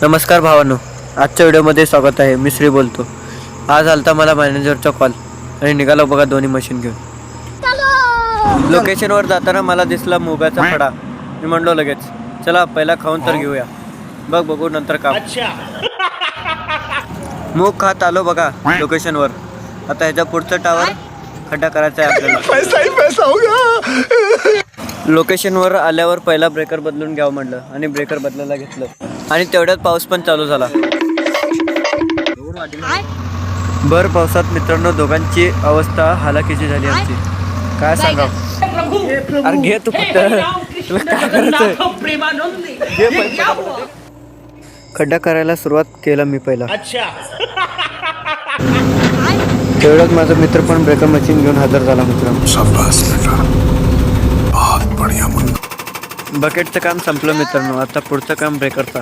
नमस्कार भावांनो, आजच्या व्हिडिओमध्ये स्वागत आहे. मी श्री बोलतो. आज आलता मला मॅनेजरचा कॉल आणि निघालो बघा दोन्ही मशीन घेऊन. लोकेशनवर जाताना मला दिसला मुगाचा फडा. मी म्हणलो लगेच चला पहिला खाऊन तर घेऊया, बघू नंतर काम. मूग खात आलो बघा लोकेशनवर. आता ह्याच्या पुढचं टावर खड्डा करायचा आहे आपल्याला. पैसा ही पैसा होगा. लोकेशनवर आल्यावर पहिला ब्रेकर बदलून घ्यावं म्हणलं आणि ब्रेकर बदलायला घेतलं आणि तेवढ्यात पाऊस पण चालू झाला. भर पावसात मित्रांनो दोघांची अवस्था हालाकीची झाली आमची. काय सांगा. अरे घे तू फक्त, तुला काय करायचंय? खड्डा करायला सुरुवात केला मी पहिला. तेवढ्यात माझा मित्र पण ब्रेकर मशीन घेऊन हजर झाला मित्रांनो. शाबाश बेटा, बहुत बढ़िया मुन्ना. बकेटचं काम संपलं मित्रांनो. आता पुढचं काम ब्रेकरचा.